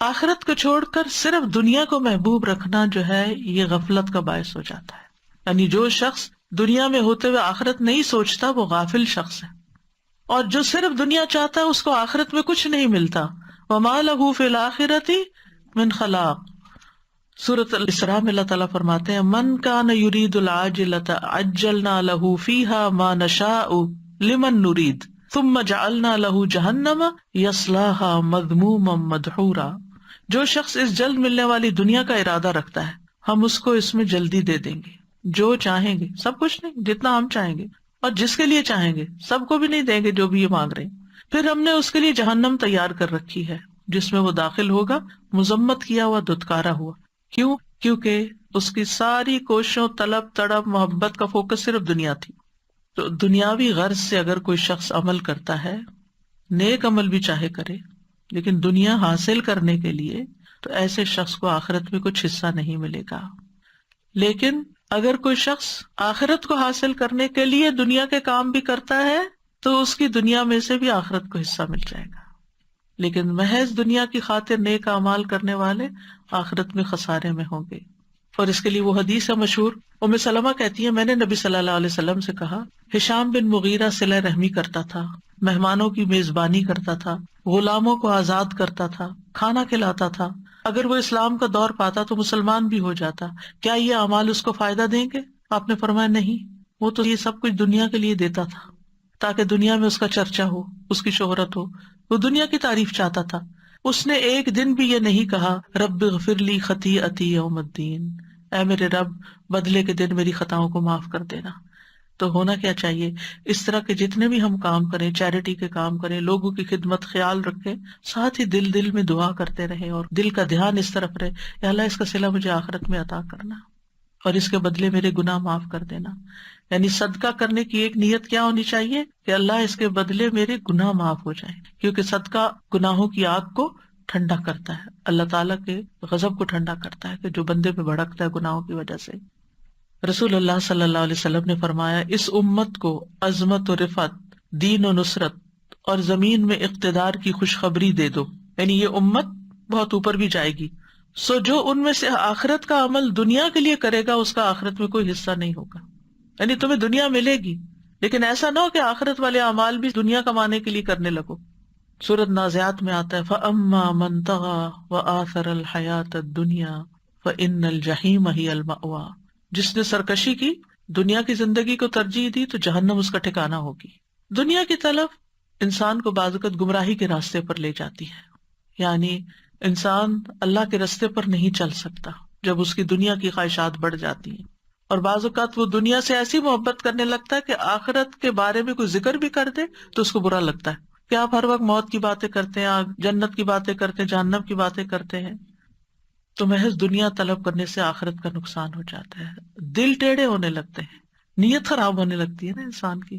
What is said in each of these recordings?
آخرت کو چھوڑ کر صرف دنیا کو محبوب رکھنا جو ہے یہ غفلت کا باعث ہو جاتا ہے. یعنی جو شخص دنیا میں ہوتے ہوئے آخرت نہیں سوچتا وہ غافل شخص ہے، اور جو صرف دنیا چاہتا ہے اس کو آخرت میں کچھ نہیں ملتا. وَمَا لَهُ فِي الْآخِرَةِ مِنْ خَلَاقٍ. سورۃ الاسراء میں اللہ تعالیٰ فرماتے ہیں من کان یرید العاجلۃ عجلنا له فیہا ما نشاء لمن نرید ثم جعلنا له جہنم یصلاها مذموما مدحورا. جو شخص اس جلد ملنے والی دنیا کا ارادہ رکھتا ہے ہم اس کو اس میں جلدی دے دیں گے، جو چاہیں گے، سب کچھ نہیں، جتنا ہم چاہیں گے اور جس کے لیے چاہیں گے سب کو بھی نہیں دیں گے جو بھی یہ مانگ رہے ہیں. پھر ہم نے اس کے لیے جہنم تیار کر رکھی ہے جس میں وہ داخل ہوگا مذمت کیا ہوا، دھتکارا ہوا. کیوں؟ کیونکہ اس کی ساری کوششوں، طلب تڑپ، محبت کا فوکس صرف دنیا تھی. تو دنیاوی غرض سے اگر کوئی شخص عمل کرتا ہے، نیک عمل بھی چاہے کرے، لیکن دنیا حاصل کرنے کے لیے، تو ایسے شخص کو آخرت میں کچھ حصہ نہیں ملے گا. لیکن اگر کوئی شخص آخرت کو حاصل کرنے کے لیے دنیا کے کام بھی کرتا ہے تو اس کی دنیا میں سے بھی آخرت کو حصہ مل جائے گا. لیکن محض دنیا کی خاطر نیک اعمال کرنے والے آخرت میں خسارے میں ہوں گے. اور اس کے لیے وہ حدیث ہے مشہور، ام سلمہ کہتی ہے میں نے نبی صلی اللہ علیہ وسلم سے کہا، ہشام بن مغیرہ صلہ رحمی کرتا تھا، مہمانوں کی میزبانی کرتا تھا، غلاموں کو آزاد کرتا تھا، کھانا کھلاتا تھا. اگر وہ اسلام کا دور پاتا تو مسلمان بھی ہو جاتا، کیا یہ اعمال اس کو فائدہ دیں گے؟ آپ نے فرمایا نہیں، وہ تو یہ سب کچھ دنیا کے لیے دیتا تھا تاکہ دنیا میں اس کا چرچا ہو، اس کی شہرت ہو، وہ دنیا کی تعریف چاہتا تھا. اس نے ایک دن بھی یہ نہیں کہا رب اغفر لی خطیئتی یوم الدین، اے میرے رب بدلے کے دن میری خطاؤں کو معاف کر دینا. تو ہونا کیا چاہیے، اس طرح کے جتنے بھی ہم کام کریں، چیریٹی کے کام کریں، لوگوں کی خدمت، خیال رکھیں، ساتھ ہی دل میں دعا کرتے رہیں اور دل کا دھیان اس طرف رہے، یا اللہ اس کا صلہ مجھے آخرت میں عطا کرنا اور اس کے بدلے میرے گناہ معاف کر دینا. یعنی صدقہ کرنے کی ایک نیت کیا ہونی چاہیے کہ اللہ اس کے بدلے میرے گناہ معاف ہو جائیں، کیونکہ صدقہ گناہوں کی آگ کو ٹھنڈا کرتا ہے، اللہ تعالیٰ کے غضب کو ٹھنڈا کرتا ہے کہ جو بندے پہ بھڑکتا ہے گناہوں کی وجہ سے. رسول اللہ صلی اللہ علیہ وسلم نے فرمایا اس امت کو عظمت و رفعت، دین و نصرت اور زمین میں اقتدار کی خوشخبری دے دو. یعنی یہ امت بہت اوپر بھی جائے گی. سو جو ان میں سے آخرت کا عمل دنیا کے لیے کرے گا اس کا آخرت میں کوئی حصہ نہیں ہوگا. یعنی تمہیں دنیا ملے گی لیکن ایسا نہ ہو کہ آخرت والے اعمال بھی دنیا کمانے کے لیے کرنے لگو. سورۃ نازعات میں آتا ہے فَأَمَّا مَن طَغَىٰ وَآثَرَ الْحَيَاةَ الدُّنْيَا فَإِنَّ الْجَحِيمَ هِيَ الْمَأْوَىٰ. جس نے سرکشی کی، دنیا کی زندگی کو ترجیح دی تو جہنم اس کا ٹھکانہ ہوگی. دنیا کی طلب انسان کو بعض اوقات گمراہی کے راستے پر لے جاتی ہے. یعنی انسان اللہ کے راستے پر نہیں چل سکتا جب اس کی دنیا کی خواہشات بڑھ جاتی ہیں، اور بعض اوقات وہ دنیا سے ایسی محبت کرنے لگتا ہے کہ آخرت کے بارے میں کوئی ذکر بھی کر دے تو اس کو برا لگتا ہے کہ آپ ہر وقت موت کی باتیں کرتے ہیں، جنت کی باتیں کرتے ہیں، جہنم کی باتیں کرتے ہیں. تو محض دنیا طلب کرنے سے آخرت کا نقصان ہو جاتا ہے، دل ٹیڑھے ہونے لگتے ہیں، نیت خراب ہونے لگتی ہے نا انسان کی.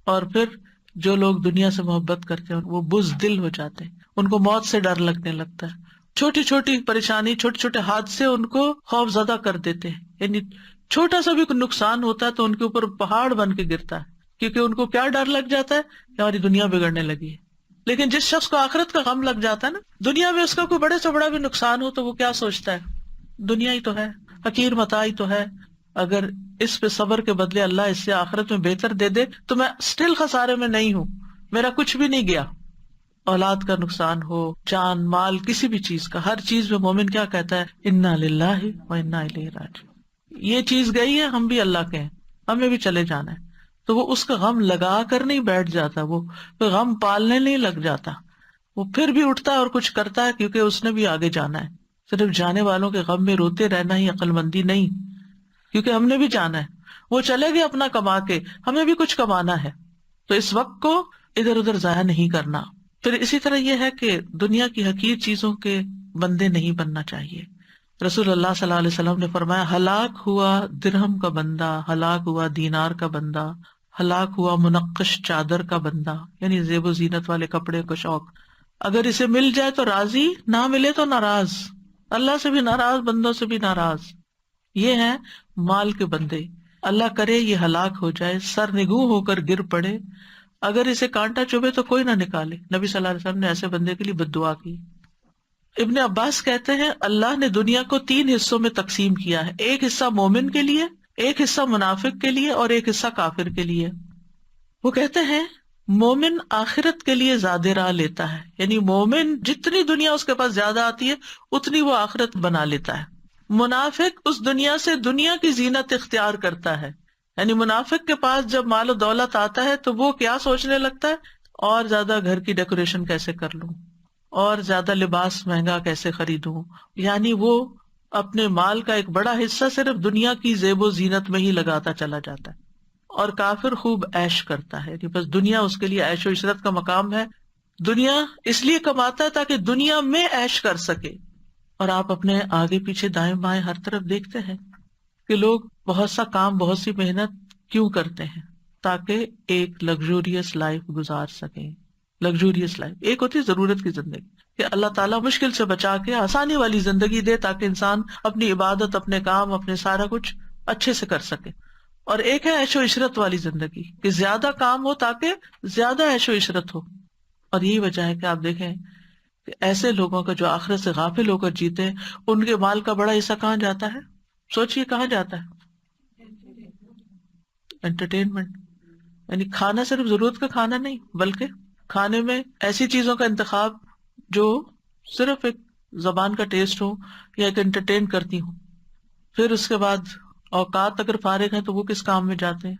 اور پھر جو لوگ دنیا سے محبت کرتے ہیں وہ بزدل ہو جاتے ہیں، ان کو موت سے ڈر لگنے لگتا ہے. چھوٹی چھوٹی پریشانی، چھوٹے چھوٹے حادثے ان کو خوف زدہ کر دیتے ہیں. یعنی چھوٹا سا بھی کوئی نقصان ہوتا ہے تو ان کے اوپر پہاڑ بن کے گرتا ہے، کیونکہ ان کو کیا ڈر لگ جاتا ہے کہ ہماری دنیا بگڑنے لگی ہے. لیکن جس شخص کو آخرت کا غم لگ جاتا ہے نا، دنیا میں اس کا کوئی بڑے سے بڑا بھی نقصان ہو تو وہ کیا سوچتا ہے، دنیا ہی تو ہے، حقیر متاع ہی تو ہے، اگر اس پہ صبر کے بدلے اللہ اس سے آخرت میں بہتر دے دے تو میں اسٹل خسارے میں نہیں ہوں، میرا کچھ بھی نہیں گیا. اولاد کا نقصان ہو، جان مال، کسی بھی چیز کا، ہر چیز میں مومن کیا کہتا ہے، انا للہ و انا الیہ راجعون. یہ چیز گئی ہے، ہم بھی اللہ کے ہیں، ہمیں بھی چلے جانا ہے. تو وہ اس کا غم لگا کر نہیں بیٹھ جاتا، وہ غم پالنے نہیں لگ جاتا، وہ پھر بھی اٹھتا ہے اور کچھ کرتا ہے کیونکہ اس نے بھی آگے جانا ہے. صرف جانے والوں کے غم میں روتے رہنا ہی عقل مندی نہیں، کیونکہ ہم نے بھی جانا ہے. وہ چلے گئے اپنا کما کے، ہمیں بھی کچھ کمانا ہے، تو اس وقت کو ادھر ادھر ضائع نہیں کرنا. پھر اسی طرح یہ ہے کہ دنیا کی حقیر چیزوں کے بندے نہیں بننا چاہیے. رسول اللہ صلی اللہ علیہ وسلم نے فرمایا ہلاک ہوا درہم کا بندہ، ہلاک ہوا دینار کا بندہ، ہلاک ہوا منقش چادر کا بندہ، یعنی زیب و زینت والے کپڑے کا شوق. اگر اسے مل جائے تو راضی، نہ ملے تو ناراض، اللہ سے بھی ناراض، بندوں سے بھی ناراض. یہ ہیں مال کے بندے. اللہ کرے یہ ہلاک ہو جائے، سر نگوں ہو کر گر پڑے، اگر اسے کانٹا چبھے تو کوئی نہ نکالے. نبی صلی اللہ علیہ وسلم نے ایسے بندے کے لیے بد دعا کی. ابن عباس کہتے ہیں اللہ نے دنیا کو 3 حصوں میں تقسیم کیا ہے، ایک حصہ مومن کے لیے، ایک حصہ منافق کے لیے اور ایک حصہ کافر کے لیے۔ وہ کہتے ہیں مومن آخرت کے لیے زیادہ راہ لیتا ہے، یعنی مومن جتنی دنیا اس کے پاس زیادہ آتی ہے اتنی وہ آخرت بنا لیتا ہے۔ منافق اس دنیا سے دنیا کی زینت اختیار کرتا ہے، یعنی منافق کے پاس جب مال و دولت آتا ہے تو وہ کیا سوچنے لگتا ہے، اور زیادہ گھر کی ڈیکوریشن کیسے کر لوں، اور زیادہ لباس مہنگا کیسے خریدوں، یعنی وہ اپنے مال کا ایک بڑا حصہ صرف دنیا کی زیب و زینت میں ہی لگاتا چلا جاتا ہے۔ اور کافر خوب عیش کرتا ہے کہ بس دنیا اس کے لیے عیش و عشرت کا مقام ہے، دنیا اس لیے کماتا ہے تاکہ دنیا میں عیش کر سکے۔ اور آپ اپنے آگے پیچھے دائیں بائیں ہر طرف دیکھتے ہیں کہ لوگ بہت سا کام، بہت سی محنت کیوں کرتے ہیں؟ تاکہ ایک لگژوریس لائف گزار سکیں۔ لگژوریس لائف ایک ہوتی ہے ضرورت کی زندگی، کہ اللہ تعالیٰ مشکل سے بچا کے آسانی والی زندگی دے تاکہ انسان اپنی عبادت، اپنے کام، اپنے سارا کچھ اچھے سے کر سکے۔ اور ایک ہے عیش و عشرت والی زندگی، کہ زیادہ کام ہو تاکہ زیادہ عیش و عشرت ہو۔ اور یہی وجہ ہے کہ آپ دیکھیں کہ ایسے لوگوں کا جو آخرت سے غافل ہو کر جیتے ہیں، ان کے مال کا بڑا حصہ کہاں جاتا ہے؟ سوچئے کہاں جاتا ہے؟ انٹرٹینمنٹ، یعنی کھانا صرف ضرورت کا کھانا نہیں، بلکہ کھانے میں ایسی چیزوں کا انتخاب جو صرف ایک زبان کا ٹیسٹ ہو یا ایک انٹرٹین کرتی ہوں۔ پھر اس کے بعد اوقات اگر فارغ ہیں تو وہ کس کام میں جاتے ہیں؟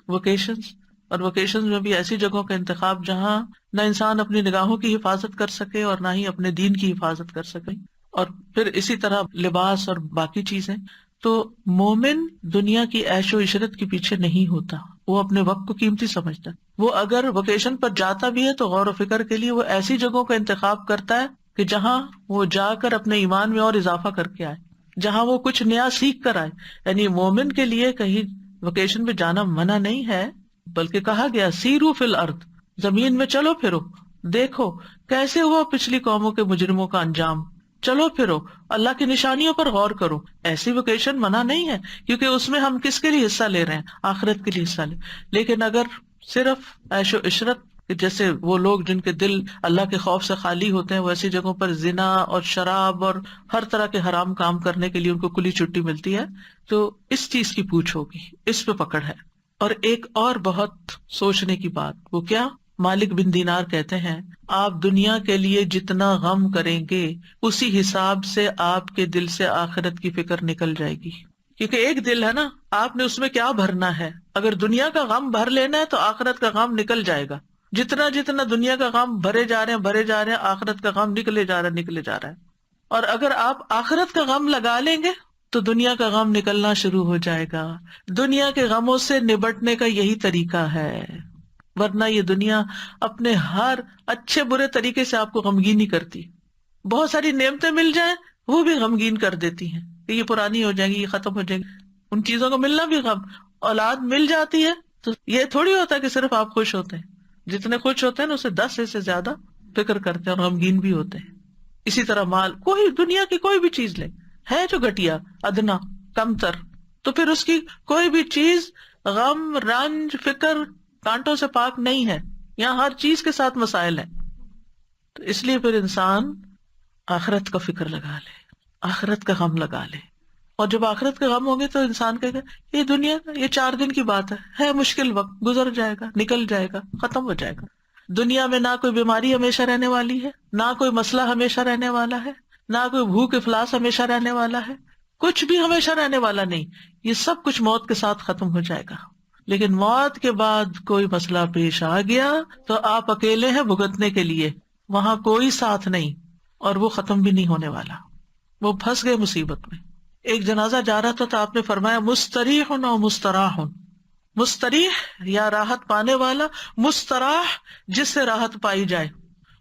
ویکیشنز۔ اور ویکیشنز میں بھی ایسی جگہوں کا انتخاب جہاں نہ انسان اپنی نگاہوں کی حفاظت کر سکے اور نہ ہی اپنے دین کی حفاظت کر سکے۔ اور پھر اسی طرح لباس اور باقی چیزیں۔ تو مومن دنیا کی عیش و عشرت کے پیچھے نہیں ہوتا، وہ اپنے وقت کو قیمتی سمجھتا ہے۔ وہ اگر ویکیشن پر جاتا بھی ہے تو غور و فکر کے لیے وہ ایسی جگہوں کا انتخاب کرتا ہے کہ جہاں وہ جا کر اپنے ایمان میں اور اضافہ کر کے آئے، جہاں وہ کچھ نیا سیکھ کر آئے۔ یعنی مومن کے لیے کہیں ویکیشن پہ جانا منع نہیں ہے، بلکہ کہا گیا سیرو فی الارض، زمین میں چلو پھرو، دیکھو کیسے ہوا پچھلی قوموں کے مجرموں کا انجام، چلو پھرو اللہ کی نشانیوں پر غور کرو۔ ایسی ویکیشن منع نہیں ہے، کیونکہ اس میں ہم کس کے لیے حصہ لے رہے ہیں؟ آخرت کے لیے حصہ لے۔ لیکن اگر صرف عیش و عشرت، جیسے وہ لوگ جن کے دل اللہ کے خوف سے خالی ہوتے ہیں، وہ ایسی جگہوں پر زنا اور شراب اور ہر طرح کے حرام کام کرنے کے لیے ان کو کھلی چھٹی ملتی ہے، تو اس چیز کی پوچھ ہوگی، اس پہ پکڑ ہے۔ اور ایک اور بہت سوچنے کی بات، وہ کیا؟ مالک بن دینار کہتے ہیں آپ دنیا کے لیے جتنا غم کریں گے اسی حساب سے آپ کے دل سے آخرت کی فکر نکل جائے گی، کیونکہ ایک دل ہے نا، آپ نے اس میں کیا بھرنا ہے۔ اگر دنیا کا غم بھر لینا ہے تو آخرت کا غم نکل جائے گا۔ جتنا جتنا دنیا کا غم بھرے جا رہے ہیں آخرت کا غم نکلے جا رہا ہے۔ اور اگر آپ آخرت کا غم لگا لیں گے تو دنیا کا غم نکلنا شروع ہو جائے گا۔ دنیا کے غموں سے نبٹنے کا یہی طریقہ ہے، ورنہ یہ دنیا اپنے ہر اچھے برے طریقے سے آپ کو غمگین ہی کرتی۔ بہت ساری نعمتیں مل جائیں وہ بھی غمگین کر دیتی ہیں کہ یہ پرانی ہو جائیں گی، یہ ختم ہو جائیں گی۔ ان چیزوں کا ملنا بھی غم۔ اولاد مل جاتی ہے تو یہ تھوڑی ہوتا کہ صرف آپ خوش ہوتے ہیں، جتنے خوش ہوتے ہیں نا اسے 10 سے زیادہ فکر کرتے ہیں اور غمگین بھی ہوتے ہیں۔ اسی طرح مال، کوئی دنیا کی کوئی بھی چیز لیں، ہے جو گھٹیا، ادنا، کم تر، تو پھر اس کی کوئی بھی چیز غم، رنج، فکر، کانٹوں سے پاک نہیں ہے۔ یہاں ہر چیز کے ساتھ مسائل ہیں۔ تو اس لیے پھر انسان آخرت کا فکر لگا لے، آخرت کا غم لگا لے۔ اور جب آخرت کا غم ہوگے تو انسان کہے گا یہ دنیا کا یہ 4 دن کی بات ہے مشکل وقت، گزر جائے گا، نکل جائے گا، ختم ہو جائے گا۔ دنیا میں نہ کوئی بیماری ہمیشہ رہنے والی ہے، نہ کوئی مسئلہ ہمیشہ رہنے والا ہے، نہ کوئی بھوک افلاس ہمیشہ رہنے والا ہے، کچھ بھی ہمیشہ رہنے والا نہیں۔ یہ سب کچھ موت کے ساتھ ختم ہو جائے گا۔ لیکن موت کے بعد کوئی مسئلہ پیش آ گیا تو آپ اکیلے ہیں بھگتنے کے لیے، وہاں کوئی ساتھ نہیں، اور وہ ختم بھی نہیں ہونے والا۔ وہ پھنس گئے مصیبت میں۔ ایک جنازہ جا رہا تھا تو آپ نے فرمایا مستریح و مستراح، مستریح یا راحت پانے والا، مستراح جس سے راحت پائی جائے۔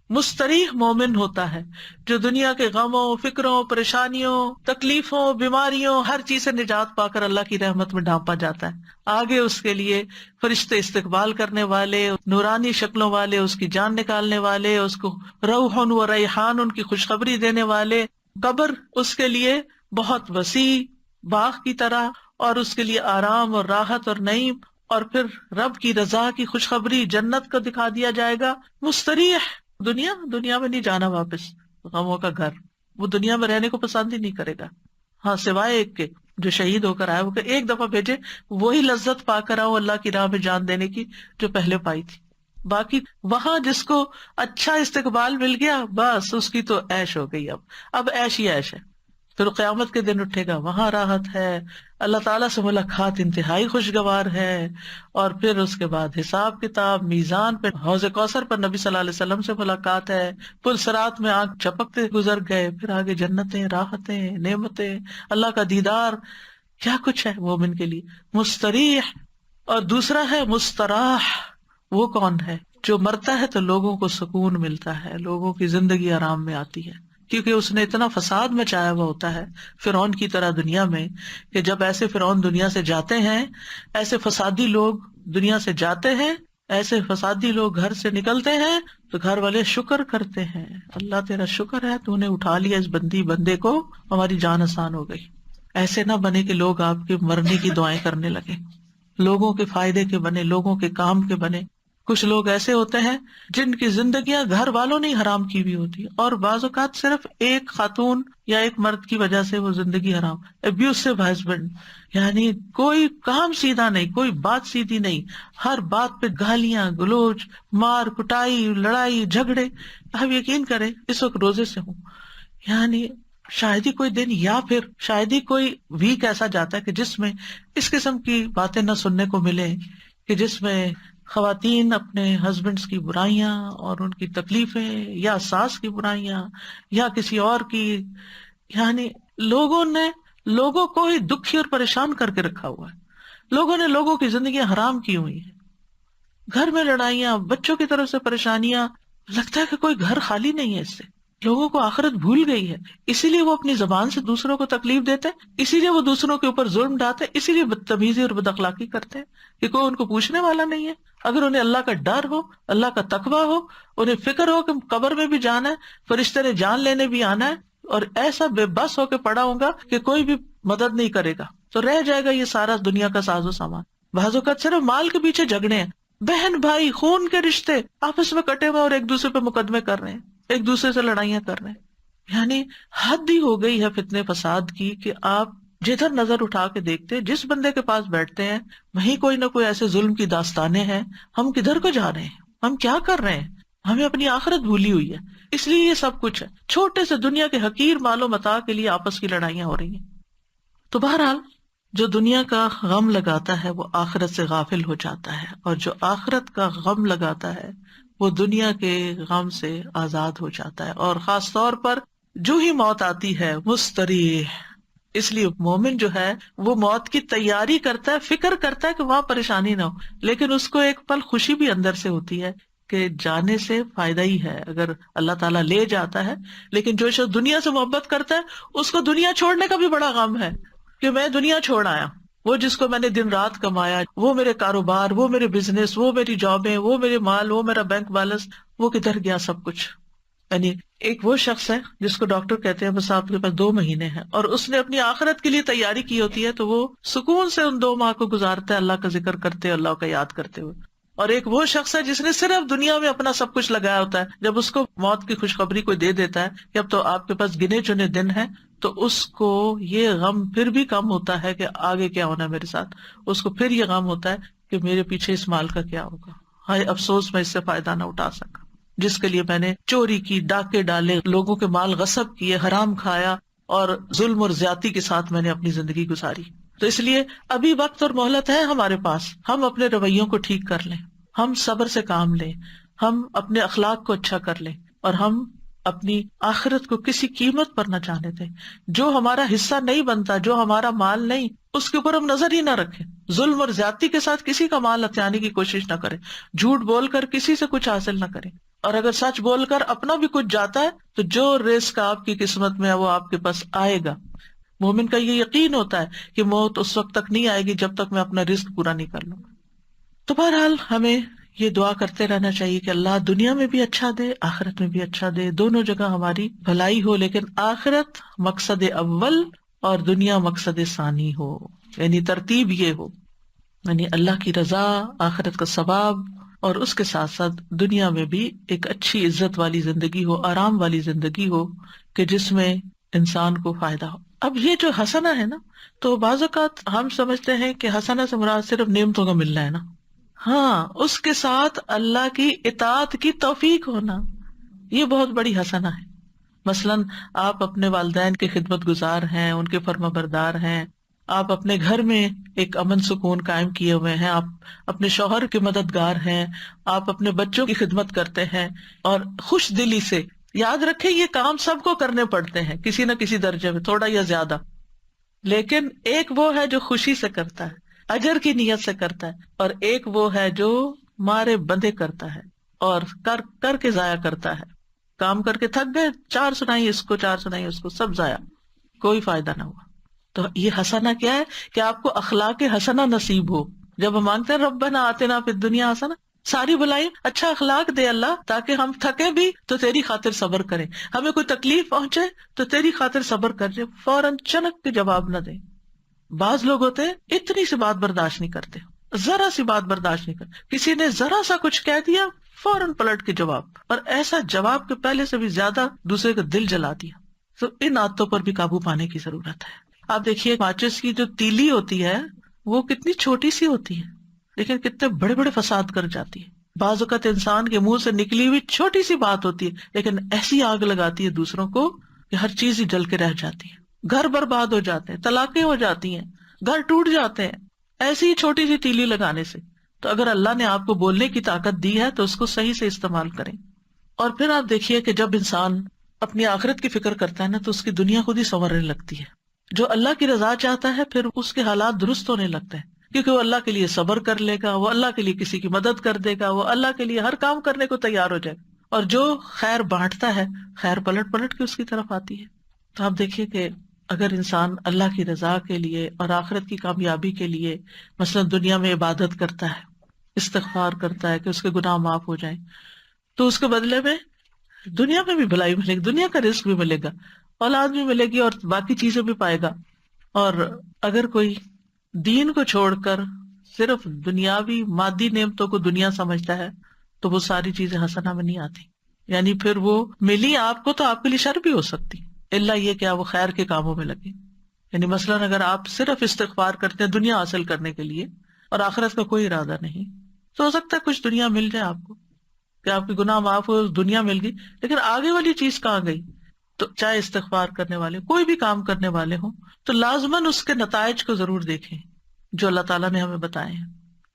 مستریح مومن ہوتا ہے جو دنیا کے غموں، فکروں، پریشانیوں، تکلیفوں، بیماریوں، ہر چیز سے نجات پا کر اللہ کی رحمت میں ڈھانپا جاتا ہے۔ آگے اس کے لیے فرشتے استقبال کرنے والے، نورانی شکلوں والے، اس کی جان نکالنے والے، اس کو روح و ریحان، ان کی خوشخبری دینے والے۔ قبر اس کے لیے بہت وسیع باغ کی طرح، اور اس کے لیے آرام اور راحت اور نعیم، اور پھر رب کی رضا کی خوشخبری، جنت کو دکھا دیا جائے گا۔ مستریح، دنیا میں نہیں جانا واپس، غموں کا گھر، وہ دنیا میں رہنے کو پسند ہی نہیں کرے گا، ہاں سوائے ایک کے جو شہید ہو کر آیا، وہ کہ ایک دفعہ بھیجے وہی لذت پا کر آؤ اللہ کی راہ میں جان دینے کی جو پہلے پائی تھی. باقی وہاں جس کو اچھا استقبال مل گیا بس اس کی تو عیش ہو گئی، اب عیش ہی عیش ہے. پھر قیامت کے دن اٹھے گا، وہاں راحت ہے، اللہ تعالیٰ سے ملاقات انتہائی خوشگوار ہے، اور پھر اس کے بعد حساب کتاب، میزان پہ حوض کوثر پر نبی صلی اللہ علیہ وسلم سے ملاقات ہے، پل صراط میں آنکھ چپکتے گزر گئے، پھر آگے جنتیں، راحتیں، نعمتیں، اللہ کا دیدار، کیا کچھ ہے مومن کے لیے. مستریح. اور دوسرا ہے مستراح. وہ کون ہے؟ جو مرتا ہے تو لوگوں کو سکون ملتا ہے، لوگوں کی زندگی آرام میں آتی ہے، کیونکہ اس نے اتنا فساد مچایا ہوا ہوتا ہے فرعون کی طرح دنیا میں، کہ جب ایسے فرعون دنیا سے جاتے ہیں، ایسے فسادی لوگ دنیا سے جاتے ہیں، ایسے فسادی لوگ گھر سے نکلتے ہیں، تو گھر والے شکر کرتے ہیں، اللہ تیرا شکر ہے تو نے اٹھا لیا اس بندے کو، ہماری جان آسان ہو گئی. ایسے نہ بنے کہ لوگ آپ کے مرنے کی دعائیں کرنے لگے، لوگوں کے فائدے کے بنے، لوگوں کے کام کے بنے. کچھ لوگ ایسے ہوتے ہیں جن کی زندگیاں گھر والوں نے حرام کی ہوئی ہوتی ہے، اور بعض اوقات صرف ایک خاتون یا ایک مرد کی وجہ سے وہ زندگی حرام. ابیوسو ہسبینڈ، یعنی کوئی کام سیدھا نہیں، کوئی بات سیدھی نہیں، ہر بات پہ گالیاں گلوچ، مار کٹائی، لڑائی جھگڑے. آپ یقین کریں اس وقت روزے سے ہوں، یعنی شاید ہی کوئی دن یا پھر شاید ہی کوئی ویک ایسا جاتا ہے کہ جس میں اس قسم کی باتیں نہ سننے کو ملے، کہ جس میں خواتین اپنے ہسبینڈس کی برائیاں اور ان کی تکلیفیں، یا ساس کی برائیاں، یا کسی اور کی، یعنی لوگوں نے لوگوں کو ہی دکھی اور پریشان کر کے رکھا ہوا ہے، لوگوں نے لوگوں کی زندگیاں حرام کی ہوئی ہیں، گھر میں لڑائیاں، بچوں کی طرف سے پریشانیاں. لگتا ہے کہ کوئی گھر خالی نہیں ہے اس سے. لوگوں کو آخرت بھول گئی ہے، اسی لیے وہ اپنی زبان سے دوسروں کو تکلیف دیتے، اسی لیے وہ دوسروں کے اوپر ظلم ڈالتے، اسی لیے بدتمیزی اور بد اخلاقی کرتے ہیں کہ کوئی ان کو پوچھنے والا نہیں ہے. اگر انہیں اللہ کا ڈر ہو، اللہ کا تقویٰ ہو، انہیں فکر ہو کہ قبر میں بھی جانا ہے، فرشتے نے جان لینے بھی آنا ہے، اور ایسا بے بس ہو کے پڑا ہوگا کہ کوئی بھی مدد نہیں کرے گا، تو رہ جائے گا یہ سارا دنیا کا ساز و سامان. بعض اوقات صرف مال کے پیچھے جھگڑے ہیں، بہن بھائی خون کے رشتے آپس میں کٹے ہوئے اور ایک دوسرے پہ مقدمے کر رہے ہیں، ایک دوسرے سے لڑائیاں کر رہے ہیں. یعنی حد ہی ہو گئی ہے فتنے فساد کی کہ آپ جدھر نظر اٹھا کے دیکھتے جس بندے کے پاس بیٹھتے ہیں وہیں کوئی نہ کوئی ایسے ظلم کی داستانیں ہیں. ہم کدھر کو جا رہے ہیں؟ ہم کیا کر رہے ہیں؟ ہمیں اپنی آخرت بھولی ہوئی ہے، اس لیے یہ سب کچھ ہے. چھوٹے سے دنیا کے حقیر مال و متاع کے لیے آپس کی لڑائیاں ہو رہی ہیں. تو بہرحال جو دنیا کا غم لگاتا ہے وہ آخرت سے غافل ہو جاتا ہے، اور جو آخرت کا غم لگاتا ہے وہ دنیا کے غم سے آزاد ہو جاتا ہے. اور خاص طور پر جو ہی موت آتی ہے مستریح. اس لیے مومن جو ہے وہ موت کی تیاری کرتا ہے، فکر کرتا ہے کہ وہاں پریشانی نہ ہو، لیکن اس کو ایک پل خوشی بھی اندر سے ہوتی ہے کہ جانے سے فائدہ ہی ہے اگر اللہ تعالیٰ لے جاتا ہے. لیکن جو شخص دنیا سے محبت کرتا ہے اس کو دنیا چھوڑنے کا بھی بڑا غم ہے کہ میں دنیا چھوڑ آیا. وہ جس کو میں نے دن رات کمایا، وہ میرے کاروبار، وہ میرے بزنس، وہ میری جابیں، وہ میرے مال، وہ میرا بینک بیلنس، وہ کدھر گیا سب کچھ. یعنی ایک وہ شخص ہے جس کو ڈاکٹر کہتے ہیں بس آپ کے پاس 2 مہینے ہیں، اور اس نے اپنی آخرت کے لیے تیاری کی ہوتی ہے، تو وہ سکون سے ان 2 ماہ کو گزارتا ہے اللہ کا ذکر کرتے، اللہ کا یاد کرتے ہوئے. اور ایک وہ شخص ہے جس نے صرف دنیا میں اپنا سب کچھ لگایا ہوتا ہے، جب اس کو موت کی خوشخبری کوئی دے دیتا ہے کہ اب تو آپ کے پاس گنے چنے دن ہیں، تو اس کو یہ غم پھر بھی کم ہوتا ہے کہ آگے کیا ہونا ہے میرے ساتھ. اس کو پھر یہ غم ہوتا ہے کہ میرے پیچھے اس مال کا کیا ہوگا، ہائے افسوس میں اس سے فائدہ نہ اٹھا سکا، جس کے لیے میں نے چوری کی، ڈاکے ڈالے، لوگوں کے مال غصب کیے، حرام کھایا، اور ظلم اور زیادتی کے ساتھ میں نے اپنی زندگی گزاری. تو اس لیے ابھی وقت اور مہلت ہے ہمارے پاس، ہم اپنے رویوں کو ٹھیک کر لیں، ہم صبر سے کام لیں، ہم اپنے اخلاق کو اچھا کر لیں، اور ہم اپنی آخرت کو کسی قیمت پر نہ جانے دیں. جو ہمارا حصہ نہیں بنتا، جو ہمارا مال نہیں، اس کے اوپر ہم نظر ہی نہ رکھیں. ظلم اور زیادتی کے ساتھ کسی کا مال ہتھیانے کی کوشش نہ کریں، جھوٹ بول کر کسی سے کچھ حاصل نہ کریں، اور اگر سچ بول کر اپنا بھی کچھ جاتا ہے تو جو رزق آپ کی قسمت میں ہے وہ آپ کے پاس آئے گا. مومن کا یہ یقین ہوتا ہے کہ موت اس وقت تک نہیں آئے گی جب تک میں اپنا رزق پورا نہیں کر لوں. تو بہرحال ہمیں یہ دعا کرتے رہنا چاہیے کہ اللہ دنیا میں بھی اچھا دے، آخرت میں بھی اچھا دے، دونوں جگہ ہماری بھلائی ہو، لیکن آخرت مقصد اول اور دنیا مقصد ثانی ہو، یعنی ترتیب یہ ہو، یعنی اللہ کی رضا، آخرت کا ثواب اور اس کے ساتھ ساتھ دنیا میں بھی ایک اچھی عزت والی زندگی ہو، آرام والی زندگی ہو کہ جس میں انسان کو فائدہ ہو۔ اب یہ جو حسنہ ہے نا، تو بعض اوقات ہم سمجھتے ہیں کہ حسنہ سے مراد صرف نعمتوں کا ملنا ہے نا، ہاں اس کے ساتھ اللہ کی اطاعت کی توفیق ہونا، یہ بہت بڑی حسنہ ہے۔ مثلاً آپ اپنے والدین کے خدمت گزار ہیں، ان کے فرما بردار ہیں، آپ اپنے گھر میں ایک امن سکون قائم کیے ہوئے ہیں، آپ اپنے شوہر کے مددگار ہیں، آپ اپنے بچوں کی خدمت کرتے ہیں اور خوش دلی سے۔ یاد رکھیں یہ کام سب کو کرنے پڑتے ہیں کسی نہ کسی درجے میں، تھوڑا یا زیادہ، لیکن ایک وہ ہے جو خوشی سے کرتا ہے، اجر کی نیت سے کرتا ہے، اور ایک وہ ہے جو مارے بندے کرتا ہے اور کر کے ضائع کرتا ہے۔ کام کر کے تھک گئے، چار سنائی اس کو، چار سنائی اس کو، سب ضائع، کوئی فائدہ نہ ہوا۔ تو یہ حسنہ کیا ہے کہ آپ کو اخلاق حسنہ نصیب ہو۔ جب ہم مانگتے ہیں ربنا آتنا فی الدنیا حسنہ، ساری بلائی اچھا اخلاق دے اللہ، تاکہ ہم تھکے بھی تو تیری خاطر صبر کریں، ہمیں کوئی تکلیف پہنچے تو تیری خاطر صبر کر جائے، فوراً چنک کے جواب نہ دیں۔ بعض لوگ ہوتے ہیں اتنی سی بات برداشت نہیں کرتے، ذرا سی بات برداشت نہیں کرتے، کسی نے ذرا سا کچھ کہہ دیا فوراً پلٹ کے جواب، اور ایسا جواب کے پہلے سے بھی زیادہ دوسرے کا دل جلا دیا۔ تو ان عادتوں پر بھی قابو پانے کی ضرورت ہے۔ آپ دیکھیے ماچس کی جو تیلی ہوتی ہے وہ کتنی چھوٹی سی ہوتی ہے، لیکن کتنے بڑے بڑے فساد کر جاتی ہے۔ بعض اوقات انسان کے منہ سے نکلی ہوئی چھوٹی سی بات ہوتی ہے، لیکن ایسی آگ لگاتی ہے دوسروں کو کہ ہر چیز ہی جل کے رہ جاتی ہے، گھر برباد ہو جاتے ہیں، طلاقیں ہو جاتی ہیں، گھر ٹوٹ جاتے ہیں، ایسی ہی چھوٹی سی تیلی لگانے سے۔ تو اگر اللہ نے آپ کو بولنے کی طاقت دی ہے تو اس کو صحیح سے استعمال کریں۔ اور پھر آپ دیکھیے کہ جب انسان اپنی آخرت کی فکر کرتا ہے نا، تو اس کی دنیا خود ہی سنورنے لگتی ہے۔ جو اللہ کی رضا چاہتا ہے پھر اس کے حالات درست ہونے لگتے ہیں، کیونکہ وہ اللہ کے لیے صبر کر لے گا، وہ اللہ کے لیے کسی کی مدد کر دے گا، وہ اللہ کے لیے ہر کام کرنے کو تیار ہو جائے گا، اور جو خیر بانٹتا ہے خیر پلٹ پلٹ کے اس کی طرف آتی ہے۔ تو آپ دیکھیے کہ اگر انسان اللہ کی رضا کے لیے اور آخرت کی کامیابی کے لیے مثلا دنیا میں عبادت کرتا ہے، استغفار کرتا ہے کہ اس کے گناہ معاف ہو جائیں، تو اس کے بدلے میں دنیا میں بھی بھلائی ملے گی، دنیا کا رزق بھی ملے گا، اولاد بھی ملے گی اور باقی چیزیں بھی پائے گا۔ اور اگر کوئی دین کو چھوڑ کر صرف دنیاوی مادی نعمتوں کو دنیا سمجھتا ہے تو وہ ساری چیزیں حسنہ میں نہیں آتی، یعنی پھر وہ ملی آپ کو تو آپ کے لیے شر بھی ہو سکتی، الا یہ کہ وہ خیر کے کاموں میں لگے۔ یعنی مثلاً اگر آپ صرف استغفار کرتے ہیں دنیا حاصل کرنے کے لیے اور آخرت کا کوئی ارادہ نہیں، تو ہو سکتا ہے کچھ دنیا مل جائے آپ کو کہ آپ کے گناہ معاف ہو، دنیا مل گئی، لیکن آگے والی چیز کہاں گئی؟ تو چاہے استغفار کرنے والے کوئی بھی کام کرنے والے ہوں تو لازماً اس کے نتائج کو ضرور دیکھیں جو اللہ تعالیٰ نے ہمیں بتائے ہیں۔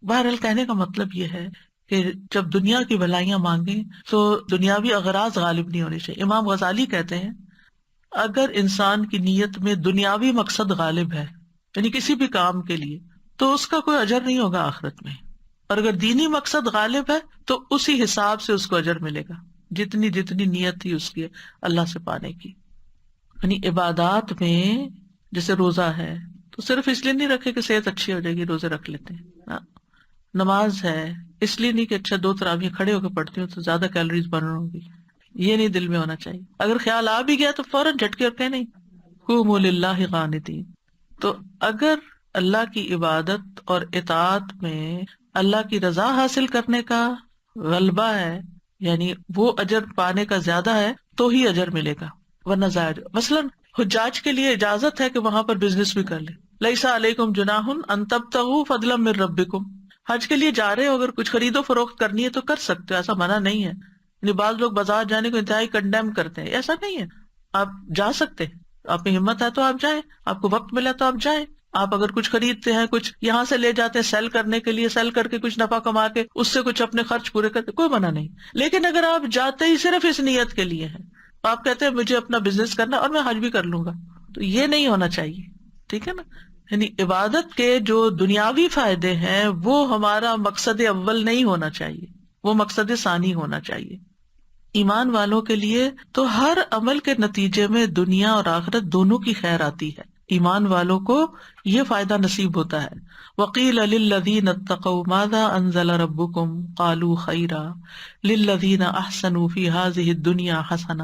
بہرحال کہنے کا مطلب یہ ہے کہ جب دنیا کی بھلائیاں مانگیں تو دنیاوی اغراض غالب نہیں ہونے چاہیے۔ امام غزالی کہتے ہیں اگر انسان کی نیت میں دنیاوی مقصد غالب ہے، یعنی کسی بھی کام کے لیے، تو اس کا کوئی اجر نہیں ہوگا آخرت میں، اور اگر دینی مقصد غالب ہے تو اسی حساب سے اس کو اجر ملے گا، جتنی نیت تھی اس کی اللہ سے پانے کی۔ یعنی عبادات میں جیسے روزہ ہے تو صرف اس لیے نہیں رکھے کہ صحت اچھی ہو جائے گی روزے رکھ لیتے ہیں، نماز ہے اس لیے نہیں کہ اچھا 2 تراویح کھڑے ہو کے پڑھتی ہوں تو زیادہ کیلوریز برن ہوں گی، یہ نہیں دل میں ہونا چاہیے۔ اگر خیال آ بھی گیا تو فوراً جھٹکے اور کہ نہیں قوموا للہ قانتین۔ تو اگر اللہ کی عبادت اور اطاعت میں اللہ کی رضا حاصل کرنے کا غلبہ ہے، یعنی وہ اجر پانے کا زیادہ ہے تو ہی اجر ملے گا، ورنہ ضائع۔ مثلاً حجاج کے لیے اجازت ہے کہ وہاں پر بزنس بھی کر لیں، لیس علیکم جناح ان تبتغوا فضلا من ربکم، حج کے لیے جا رہے ہو اگر کچھ خرید و فروخت کرنی ہے تو کر سکتے ہو، ایسا منع نہیں ہے۔ یعنی بعض لوگ بازار جانے کو انتہائی کنڈیم کرتے ہیں، ایسا نہیں ہے، آپ جا سکتے ہیں، آپ میں ہمت ہے تو آپ جائیں، آپ کو وقت ملا تو آپ جائیں۔ آپ اگر کچھ خریدتے ہیں، کچھ یہاں سے لے جاتے ہیں سیل کرنے کے لیے، سیل کر کے کچھ نفع کما کے اس سے کچھ اپنے خرچ پورے کرتے، کوئی منع نہیں۔ لیکن اگر آپ جاتے ہی صرف اس نیت کے لیے ہیں، آپ کہتے ہیں مجھے اپنا بزنس کرنا اور میں حج بھی کر لوں گا، تو یہ نہیں ہونا چاہیے، ٹھیک ہے نا۔ یعنی عبادت کے جو دنیاوی فائدے ہیں وہ ہمارا مقصد اول نہیں ہونا چاہیے، وہ مقصد ثانی ہونا چاہیے۔ ایمان والوں کے لیے تو ہر عمل کے نتیجے میں دنیا اور آخرت دونوں کی خیر آتی ہے، ایمان والوں کو یہ فائدہ نصیب ہوتا ہے۔ وقیل للذین اتقوا ماذا انزل ربکم قالوا خیرا للذین احسنوا فی ہذہ الدنیا حسنہ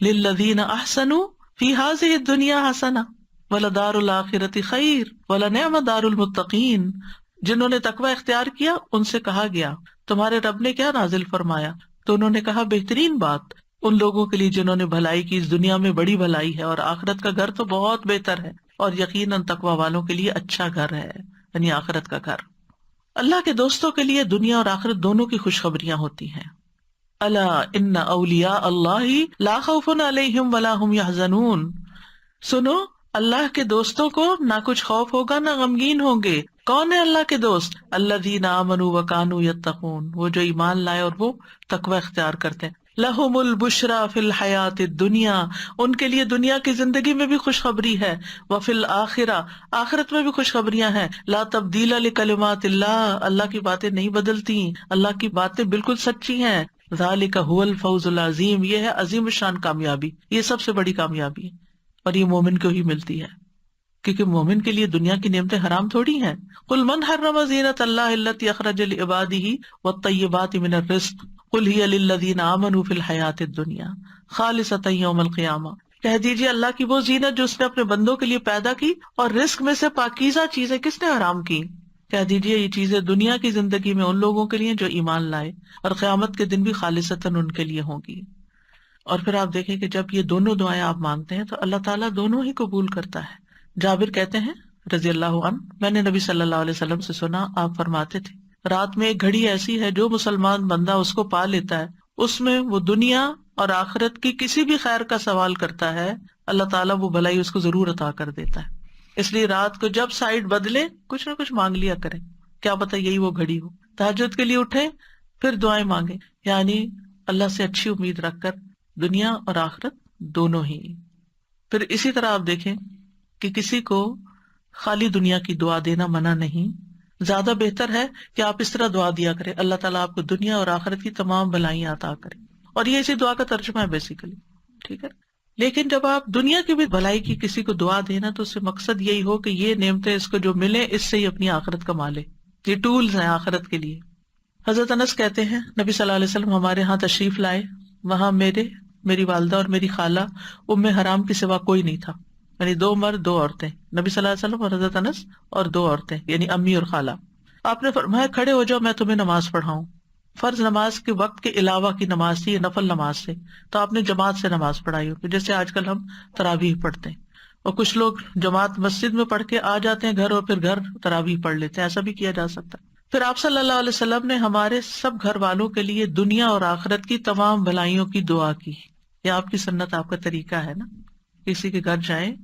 للذین احسنوا فی ہذہ الدنیا حسنہ ولدار الآخرۃ خیر ولنعم دار المتقین۔ جنہوں نے تقوی اختیار کیا ان سے کہا گیا تمہارے رب نے کیا نازل فرمایا؟ تو انہوں نے کہا بہترین بات ان لوگوں کے لیے جنہوں نے بھلائی کی، اس دنیا میں بڑی بھلائی ہے اور آخرت کا گھر تو بہت بہتر ہے، اور یقیناً تقوی والوں کے لیے اچھا گھر ہے، یعنی آخرت کا گھر۔ اللہ کے دوستوں کے لیے دنیا اور آخرت دونوں کی خوشخبریاں ہوتی ہیں۔ الا ان اولیاء اللہ لا خوف علیہم ولا هم یحزنون، سنو اللہ کے دوستوں کو نہ کچھ خوف ہوگا نہ غمگین ہوں گے۔ کون ہے اللہ کے دوست؟ الذین آمنوا وکانوا یتقون، وہ جو ایمان لائے اور وہ تقوی اختیار کرتے ہیں۔ لہم البشری فی الحیاۃ الدنیا، ان کے لیے دنیا کی زندگی میں بھی خوشخبری ہے، وفی الآخرہ، آخرت میں بھی خوشخبریاں ہیں۔ لا تبدیل لکلمات اللہ، اللہ کی باتیں نہیں بدلتی، اللہ کی باتیں بالکل سچی ہیں۔ ذالک ھو الفوز العظیم، یہ ہے عظیم شان کامیابی، یہ سب سے بڑی کامیابی ہے، اور یہ مومن کو ہی ملتی ہے، کیونکہ مومن کے لیے دنیا کی نعمتیں حرام تھوڑی ہیں۔ قل من حرم زینۃ اللہ التی اخرج لعبادہ والطیبات من الرزق قل ہی للذین آمنوا فی الحیاۃ الدنیا خالصۃ یوم القیامہ، کہہ دیجیے اللہ کی وہ زینت جو اس نے اپنے بندوں کے لیے پیدا کی اور رزق میں سے پاکیزہ چیزیں کس نے حرام کی؟ کہہ دیجیے یہ چیزیں دنیا کی زندگی میں ان لوگوں کے لیے جو ایمان لائے، اور قیامت کے دن بھی خالصتاً ان کے لیے ہوں گی۔ اور پھر آپ دیکھیں کہ جب یہ دونوں دعائیں آپ مانگتے ہیں تو اللہ تعالیٰ دونوں ہی قبول کرتا ہے۔ جابر کہتے ہیں رضی اللہ عنہ، میں نے نبی صلی اللہ علیہ وسلم سے سنا، آپ فرماتے تھے رات میں ایک گھڑی ایسی ہے جو مسلمان بندہ اس کو پا لیتا ہے، اس میں وہ دنیا اور آخرت کی کسی بھی خیر کا سوال کرتا ہے، اللہ تعالیٰ وہ بھلائی اس کو ضرور عطا کر دیتا ہے۔ اس لیے رات کو جب سائڈ بدلے کچھ نہ کچھ مانگ لیا کریں، کیا پتہ یہی وہ گھڑی ہو۔ تہجد کے لیے اٹھیں پھر دعائیں مانگیں، یعنی اللہ سے اچھی امید رکھ کر دنیا اور آخرت دونوں ہی۔ پھر اسی طرح آپ دیکھیں کہ کسی کو خالی دنیا کی دعا دینا منع نہیں، زیادہ بہتر ہے کہ آپ اس طرح دعا دیا کریں، اللہ تعالیٰ آپ کو دنیا اور آخرت کی تمام بھلائیاں عطا کرے، اور یہ اسی دعا کا ترجمہ ہے بیسیکلی، ٹھیک ہے۔ لیکن جب آپ دنیا کی بھی بھلائی کی کسی کو دعا دینا تو اس سے مقصد یہی ہو کہ یہ نعمتیں اس کو جو ملے اس سے ہی اپنی آخرت کما لے، یہ ٹولز ہیں آخرت کے لیے۔ حضرت انس کہتے ہیں نبی صلی اللہ علیہ وسلم ہمارے ہاں تشریف لائے، وہاں میری والدہ اور میری خالہ ام حرام کے سوا کوئی نہیں تھا، یعنی 2 مرد 2 عورتیں، نبی صلی اللہ علیہ وسلم اور حضرت انس اور 2 عورتیں، یعنی امی اور خالہ۔ آپ نے فرمایا کھڑے ہو جاؤ میں تمہیں نماز پڑھاؤں۔ فرض نماز کے وقت کے علاوہ کی نماز تھی، یہ نفل نماز سے، تو آپ نے جماعت سے نماز پڑھائی ہوگی، جیسے آج کل ہم تراویح پڑھتے ہیں، اور کچھ لوگ جماعت مسجد میں پڑھ کے آ جاتے ہیں گھر اور پھر گھر تراویح پڑھ لیتے ہیں، ایسا بھی کیا جا سکتا ہے۔ پھر آپ صلی اللہ علیہ وسلم نے ہمارے سب گھر والوں کے لیے دنیا اور آخرت کی تمام بھلائیوں کی دعا کی۔ یہ آپ کی سنت، آپ کا طریقہ ہے نا، کسی کے گھر جائیں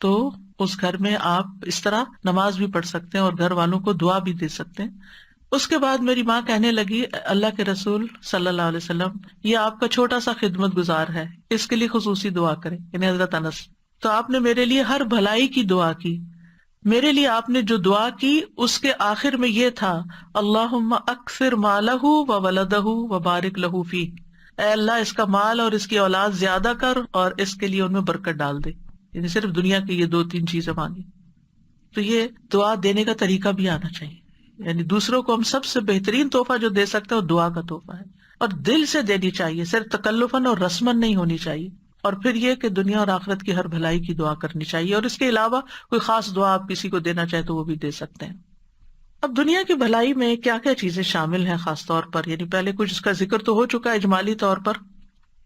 تو اس گھر میں آپ اس طرح نماز بھی پڑھ سکتے ہیں اور گھر والوں کو دعا بھی دے سکتے ہیں۔ اس کے بعد میری ماں کہنے لگی اللہ کے رسول صلی اللہ علیہ وسلم یہ آپ کا چھوٹا سا خدمت گزار ہے، اس کے لیے خصوصی دعا کریں، یعنی حضرت انس۔ تو آپ نے میرے لیے ہر بھلائی کی دعا کی، میرے لیے آپ نے جو دعا کی اس کے آخر میں یہ تھا اللہم اکثر مالہ و ولدہ و بارک لہ فیہ، اے اللہ اس کا مال اور اس کی اولاد زیادہ کر اور اس کے لیے ان میں برکت ڈال دے، یعنی صرف دنیا کی یہ 2-3 چیزیں مانگی۔ تو یہ دعا دینے کا طریقہ بھی آنا چاہیے، یعنی دوسروں کو ہم سب سے بہترین تحفہ جو دے سکتے ہیں وہ دعا کا تحفہ ہے، اور دل سے دینی چاہیے، صرف تکلفاً اور رسماً نہیں ہونی چاہیے۔ اور پھر یہ کہ دنیا اور آخرت کی ہر بھلائی کی دعا کرنی چاہیے، اور اس کے علاوہ کوئی خاص دعا آپ کسی کو دینا چاہے تو وہ بھی دے سکتے ہیں۔ اب دنیا کی بھلائی میں کیا کیا چیزیں شامل ہیں خاص طور پر، یعنی پہلے کچھ اس کا ذکر تو ہو چکا ہے اجمالی طور پر،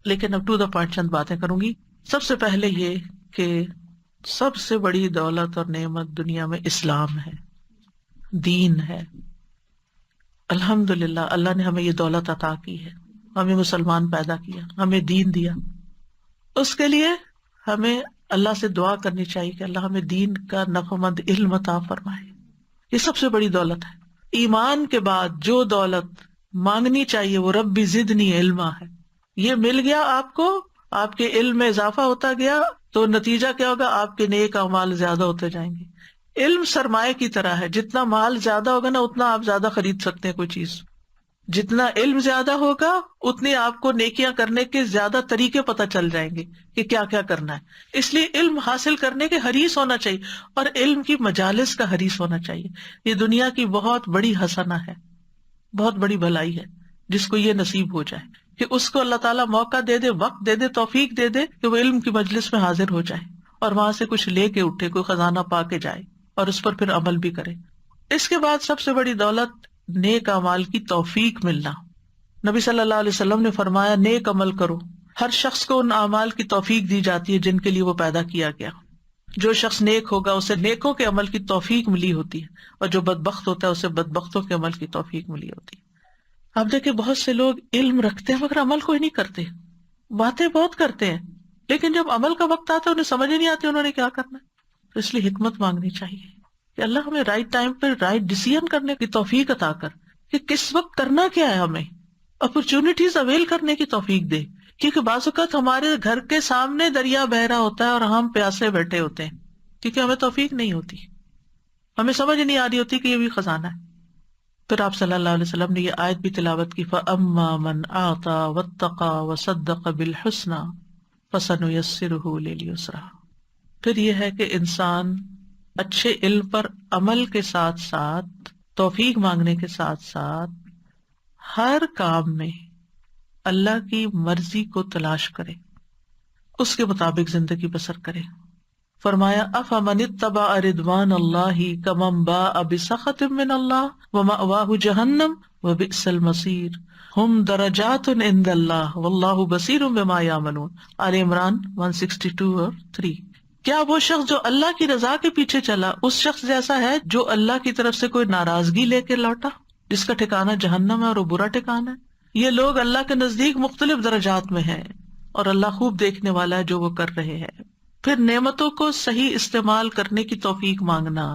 لیکن اب ٹو دا پوائنٹ چند باتیں کروں گی۔ سب سے پہلے یہ کہ سب سے بڑی دولت اور نعمت دنیا میں اسلام ہے، دین ہے۔ الحمدللہ اللہ نے ہمیں یہ دولت عطا کی ہے، ہمیں مسلمان پیدا کیا، ہمیں دین دیا، اس کے لیے ہمیں اللہ سے دعا کرنی چاہیے کہ اللہ ہمیں دین کا نفعمند علم عطا فرمائے، یہ سب سے بڑی دولت ہے۔ ایمان کے بعد جو دولت مانگنی چاہیے وہ ربی زدنی علما ہے، یہ مل گیا آپ کو، آپ کے علم میں اضافہ ہوتا گیا تو نتیجہ کیا ہوگا، آپ کے نیک اعمال زیادہ ہوتے جائیں گے۔ علم سرمایہ کی طرح ہے، جتنا مال زیادہ ہوگا نا اتنا آپ زیادہ خرید سکتے ہیں کوئی چیز، جتنا علم زیادہ ہوگا اتنی آپ کو نیکیاں کرنے کے زیادہ طریقے پتہ چل جائیں گے کہ کیا کیا کرنا ہے۔ اس لیے علم حاصل کرنے کے حریص ہونا چاہیے، اور علم کی مجالس کا حریص ہونا چاہیے۔ یہ دنیا کی بہت بڑی حسنہ ہے، بہت بڑی بھلائی ہے جس کو یہ نصیب ہو جائے کہ اس کو اللہ تعالیٰ موقع دے دے، وقت دے دے، توفیق دے دے کہ وہ علم کی مجلس میں حاضر ہو جائے اور وہاں سے کچھ لے کے اٹھے، کوئی خزانہ پا کے جائے اور اس پر پھر عمل بھی کرے۔ اس کے بعد سب سے بڑی دولت نیک اعمال کی توفیق ملنا. نبی صلی اللہ علیہ وسلم نے فرمایا نیک عمل کرو. ہر شخص کو ان اعمال کی توفیق دی جاتی ہے جن کے لیے وہ پیدا کیا گیا. جو شخص نیک ہوگا اسے نیکوں کے عمل کی توفیق ملی ہوتی ہے، اور جو بدبخت ہوتا ہے اسے بدبختوں کے عمل کی توفیق ملی ہوتی ہے. آپ دیکھیں بہت سے لوگ علم رکھتے ہیں مگر عمل کوئی نہیں کرتے، باتیں بہت کرتے ہیں لیکن جب عمل کا وقت آتا ہے انہیں سمجھ ہی نہیں آتی انہوں نے کیا کرنا ہے. تو اس لیے حکمت مانگنی چاہیے کہ اللہ ہمیں رائٹ ٹائم پہ رائٹ ڈیسیژن کرنے کی توفیق عطا کر، کہ کس وقت کرنا کیا ہے، ہمیں اپرچونٹیز اویل کرنے کی توفیق دے. کیونکہ بعض اوقات ہمارے گھر کے سامنے دریا بہ رہا ہوتا ہے اور ہم پیاسے بیٹھے ہوتے ہیں کیونکہ ہمیں توفیق نہیں ہوتی، ہمیں سمجھ نہیں آ رہی ہوتی کہ یہ بھی خزانہ ہے. پھر آپ صلی اللہ علیہ وسلم نے یہ آیت بھی تلاوت کی، فَأَمَّا مَنْ أَعْطَى وَاتَّقَى وَصَدَّقَ بِالْحُسْنَى فَسَنُيَسِّرُهُ لِلْيُسْرَى. پھر یہ ہے کہ انسان اچھے علم پر عمل کے ساتھ ساتھ، توفیق مانگنے کے ساتھ ساتھ، ہر کام میں اللہ کی مرضی کو تلاش کرے، اس کے مطابق زندگی بسر کرے. فرمایا افمن اتبع رضوان اللہ کمن باء بسخط من اللہ ومأواہ جہنم وبئس المصیر ہم درجات عند اللہ واللہ بصیر بما یعملون. آل عمران 162 اور 3. کیا وہ شخص جو اللہ کی رضا کے پیچھے چلا اس شخص جیسا ہے جو اللہ کی طرف سے کوئی ناراضگی لے کے لوٹا جس کا ٹھکانہ جہنم ہے اور وہ برا ٹھکانہ ہے؟ یہ لوگ اللہ کے نزدیک مختلف درجات میں ہیں اور اللہ خوب دیکھنے والا ہے جو وہ کر رہے ہیں. پھر نعمتوں کو صحیح استعمال کرنے کی توفیق مانگنا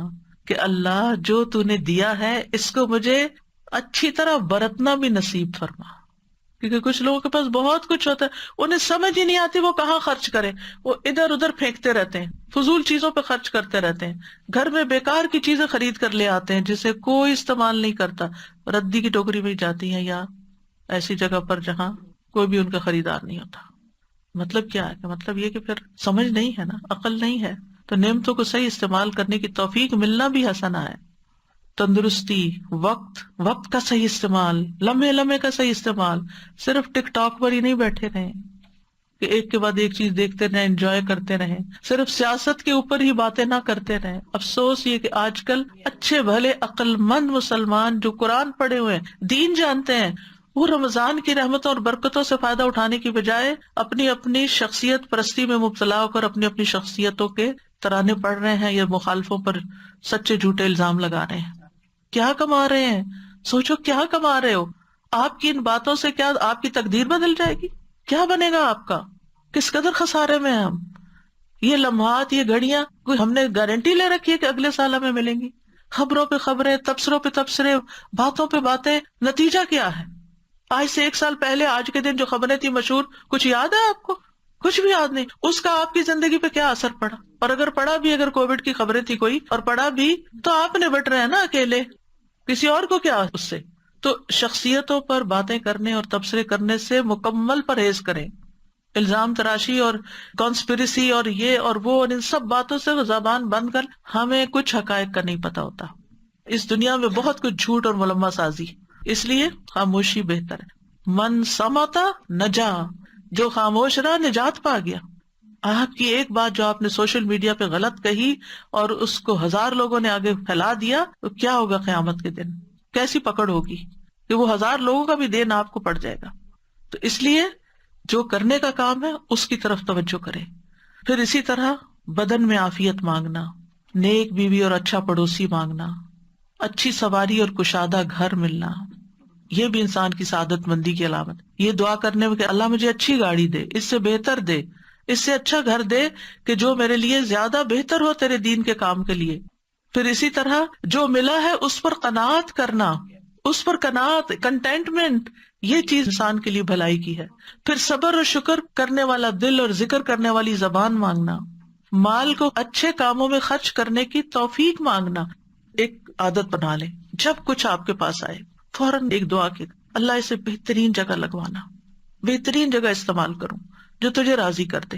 کہ اللہ جو تو نے دیا ہے اس کو مجھے اچھی طرح برتنا بھی نصیب فرما. کیونکہ کچھ لوگوں کے پاس بہت کچھ ہوتا ہے انہیں سمجھ ہی نہیں آتی وہ کہاں خرچ کرے، وہ ادھر ادھر پھینکتے رہتے ہیں، فضول چیزوں پہ خرچ کرتے رہتے ہیں، گھر میں بیکار کی چیزیں خرید کر لے آتے ہیں جسے کوئی استعمال نہیں کرتا، ردی کی ٹوکری میں جاتی ہیں یا ایسی جگہ پر جہاں کوئی بھی ان کا خریدار نہیں ہوتا. مطلب کیا ہے کہ مطلب یہ کہ پھر سمجھ نہیں ہے نا، عقل نہیں ہے. تو نعمتوں کو صحیح استعمال کرنے کی توفیق ملنا بھی حسنہ ہے. تندرستی، وقت کا صحیح استعمال، لمحے کا صحیح استعمال. صرف ٹک ٹاک پر ہی نہیں بیٹھے رہیں کہ ایک کے بعد ایک چیز دیکھتے رہیں، انجوائے کرتے رہیں. صرف سیاست کے اوپر ہی باتیں نہ کرتے رہیں. افسوس یہ کہ آج کل اچھے بھلے عقل مند مسلمان جو قرآن پڑھے ہوئے ہیں، دین جانتے ہیں، وہ رمضان کی رحمتوں اور برکتوں سے فائدہ اٹھانے کی بجائے اپنی شخصیت پرستی میں مبتلا ہو کر اپنی شخصیتوں کے ترانے پڑھ رہے ہیں یا مخالفوں پر سچے جھوٹے الزام لگا رہے ہیں. کیا کما رہے ہیں؟ سوچو کیا کما رہے ہو؟ آپ کی ان باتوں سے کیا آپ کی تقدیر بدل جائے گی؟ کیا بنے گا آپ کا؟ کس قدر خسارے میں ہیں ہم. یہ لمحات، یہ گھڑیاں کوئی ہم نے گارنٹی لے رکھی ہے کہ اگلے سال ہمیں ملیں گی؟ خبروں پہ خبریں، تبصروں پہ تبصرے، باتوں پہ باتیں. نتیجہ کیا ہے؟ آج سے 1 سال پہلے آج کے دن جو خبریں تھی مشہور، کچھ یاد ہے آپ کو؟ کچھ بھی یاد نہیں. اس کا آپ کی زندگی پہ کیا اثر پڑا؟ اور اگر پڑا بھی، اگر کووڈ کی خبریں تھی کوئی اور پڑا بھی، تو آپ نے بٹ رہے ہیں نا اکیلے، کسی اور کو کیا اس سے. تو شخصیتوں پر باتیں کرنے اور تبصرے کرنے سے مکمل پرہیز کریں. الزام تراشی اور کانسپریسی اور یہ اور وہ اور ان سب باتوں سے زبان بند کر. ہمیں کچھ حقائق کا نہیں پتا ہوتا. اس دنیا میں بہت کچھ جھوٹ اور ملمہ سازی، اس لیے خاموشی بہتر ہے. من سمتا نجا، جو خاموش رہا نجات پا گیا. آپ کی ایک بات جو آپ نے سوشل میڈیا پہ غلط کہی اور اس کو 1000 لوگوں نے آگے پھیلا دیا تو کیا ہوگا قیامت کے دن؟ کیسی پکڑ ہوگی کہ وہ 1000 لوگوں کا بھی دین آپ کو پڑ جائے گا. تو اس لیے جو کرنے کا کام ہے اس کی طرف توجہ کرے. پھر اسی طرح بدن میں عافیت مانگنا، نیک بیوی اور اچھا پڑوسی مانگنا، اچھی سواری اور کشادہ گھر ملنا، یہ بھی انسان کی سعادت مندی کی علامت. یہ دعا کرنے میں کہ اللہ مجھے اچھی گاڑی دے، اس سے بہتر دے، اس سے اچھا گھر دے کہ جو میرے لیے زیادہ بہتر ہو تیرے دین کے کام کے لیے. پھر اسی طرح جو ملا ہے اس پر قناعت کرنا، اس پر قناعت، کنٹینٹمنٹ، یہ چیز انسان کے لیے بھلائی کی ہے. پھر صبر اور شکر کرنے والا دل اور ذکر کرنے والی زبان مانگنا، مال کو اچھے کاموں میں خرچ کرنے کی توفیق مانگنا. ایک عادت بنا لیں، جب کچھ آپ کے پاس آئے فوراً ایک دعا کی، اللہ اسے بہترین جگہ لگوانا، بہترین جگہ استعمال کروں جو تجھے راضی کر دے.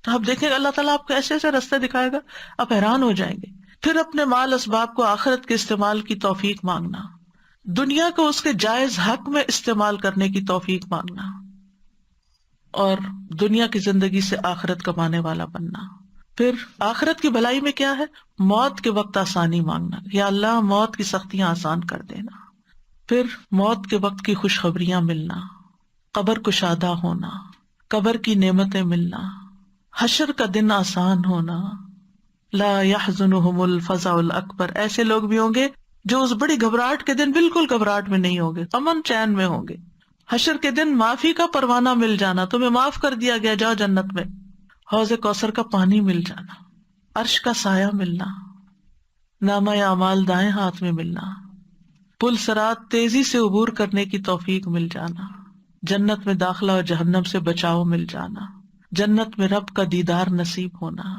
تو آپ دیکھیں اللہ تعالیٰ آپ کو ایسے ایسے راستے دکھائے گا، آپ حیران ہو جائیں گے. پھر اپنے مال اسباب کو آخرت کے استعمال کی توفیق مانگنا، دنیا کو اس کے جائز حق میں استعمال کرنے کی توفیق مانگنا، اور دنیا کی زندگی سے آخرت کمانے والا بننا. پھر آخرت کی بھلائی میں کیا ہے؟ موت کے وقت آسانی مانگنا، یا اللہ موت کی سختیاں آسان کر دینا. پھر موت کے وقت کی خوشخبریاں ملنا، قبر کشادہ ہونا، قبر کی نعمتیں ملنا، حشر کا دن آسان ہونا، لا يحزنهم الفزع الاکبر، ایسے لوگ بھی ہوں گے جو اس بڑی گھبراہٹ کے دن بالکل گھبراہٹ میں نہیں ہوں گے، امن چین میں ہوں گے۔ حشر کے دن معافی کا پروانہ مل جانا، تمہیں معاف کر دیا گیا، جاؤ جنت میں۔ حوض کوثر کا پانی مل جانا، عرش کا سایہ ملنا، نامہ اعمال دائیں ہاتھ میں ملنا، پل صراط تیزی سے عبور کرنے کی توفیق مل جانا، جنت میں داخلہ اور جہنم سے بچاؤ مل جانا، جنت میں رب کا دیدار نصیب ہونا،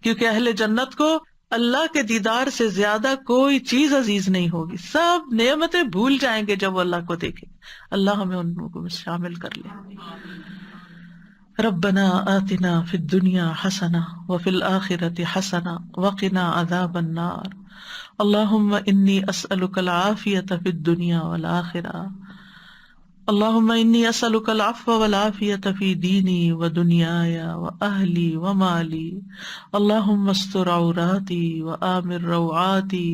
کیونکہ اہل جنت کو اللہ کے دیدار سے زیادہ کوئی چیز عزیز نہیں ہوگی، سب نعمتیں بھول جائیں گے جب وہ اللہ کو دیکھیں۔ اللہ ہمیں ان لوگوں میں شامل کر لے۔ ربنا آتنا فی الدنیا حسنہ وفی الآخرۃ حسنہ وقنا عذاب النار۔ اللہم انی اسألک العافیۃ فی الدنیا والآخرہ۔ اللہم انی اسألک العفو والعافیۃ فی دینی ودنیای واہلی ومالی۔ اللہم استر عوراتی وآمن روعاتی۔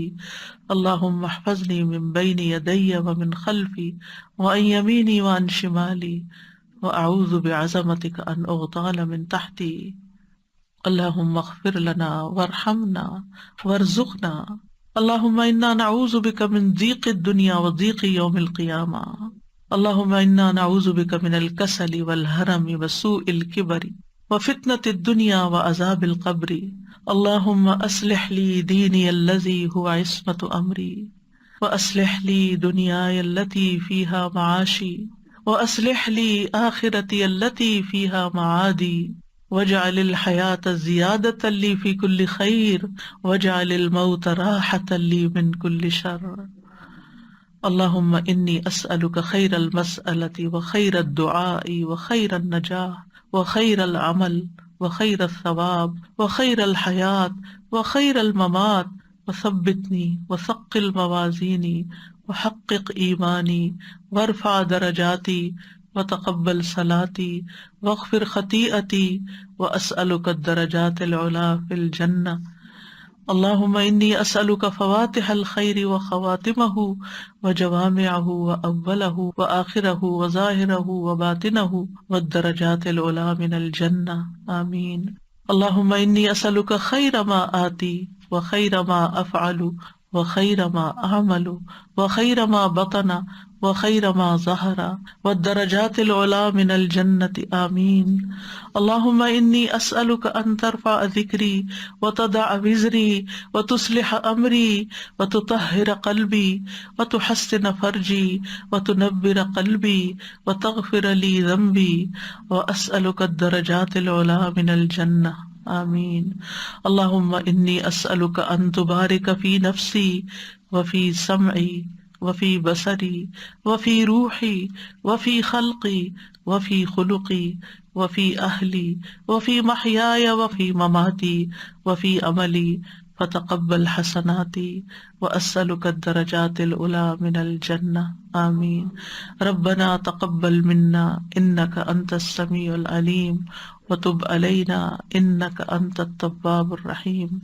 اللہم احفظنی من بین یدی ومن خلفی وعن یمینی وعن شمالی، وأعوذ بعظمتک ان اغتال من تحتی۔ اللہم اغفر لنا وارحمنا وارزقنا۔ اللہم انا نعوذ بک من ضیق الدنیا وضیق یوم القیامہ۔ اللہم انا نعوذ بک من الکسل والحرم وسوء الکبر وفتنة الدنیا وعذاب القبر۔ اللہم اصلح لی دینی الذی هو عصمۃ امری، واصلح لی دنیای التي فیہا معاشی، واصلح لی آخرتی التي فیہا معادی، واجعل الحیاة زیادة لی فی کل خیر، واجعل الموت راحة لی من کل شر۔ اللہم انی اسألک خیر المسألة وخیر الدعاء وخیر النجاح وخیر العمل وخیر الثواب وخیر الحیاة وخیر الممات، وثبتنی وثقل موازینی وحقق ایمانی وارفع درجاتی وتقبل صلاتی واغفر خطیئتی واسألک الدرجات العلی فی الجنہ۔ اللہم انی اسألک فواتح الخیر وخواتمہ وجوامعہ واولہ وآخرہ وظاہرہ وباطنہ والدرجات العلی من الجنہ، آمین۔ اللہم انی اسألک خیر ما آتی وخیر ما افعل وخیر ما اعمل وخیر ما بطن وخیر ما ظہر والدرجات العلی من الجنۃ، آمین۔ اللہم انی اسألک ان ترفع ذکری وتضع وزری وتصلح امری وتطہر قلبی وتحسن فرجی وتنور قلبی وتغفر لی ذنبی، واسألک الدرجات العلی من الجنہ، آمین۔ اللہم انی اسألک ان تبارک فی نفسی وفی سمعی وفی بصری وفی روحی وفی خلقی وفی خلقی وفی اہلی وفی محیای وفی مماتی وفی عملی، فتقبل حسناتی واسألک الدرجات العلی من الجنہ، آمین۔ ربنا تقبل منا انک انت السمیع العلیم وتب علینا انک انت التواب الرحیم،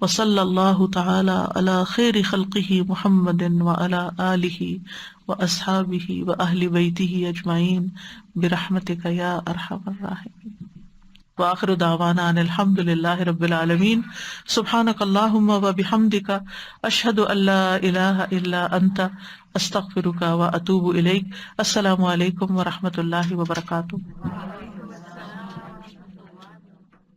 وصلی اللہ تعالی علی خیر خلقہ محمد وعلی آلہ واصحابہ واہل بیتہ اجمعین برحمتک یا ارحم الراحمین۔ وآخر دعوانا ان الحمد للہ رب العالمین۔ سبحانک اللہم وبحمدک، اشہد ان لا الہ الا انت، استغفرک واتوب الیک۔ السلام علیکم ورحمۃ اللہ وبرکاتہ۔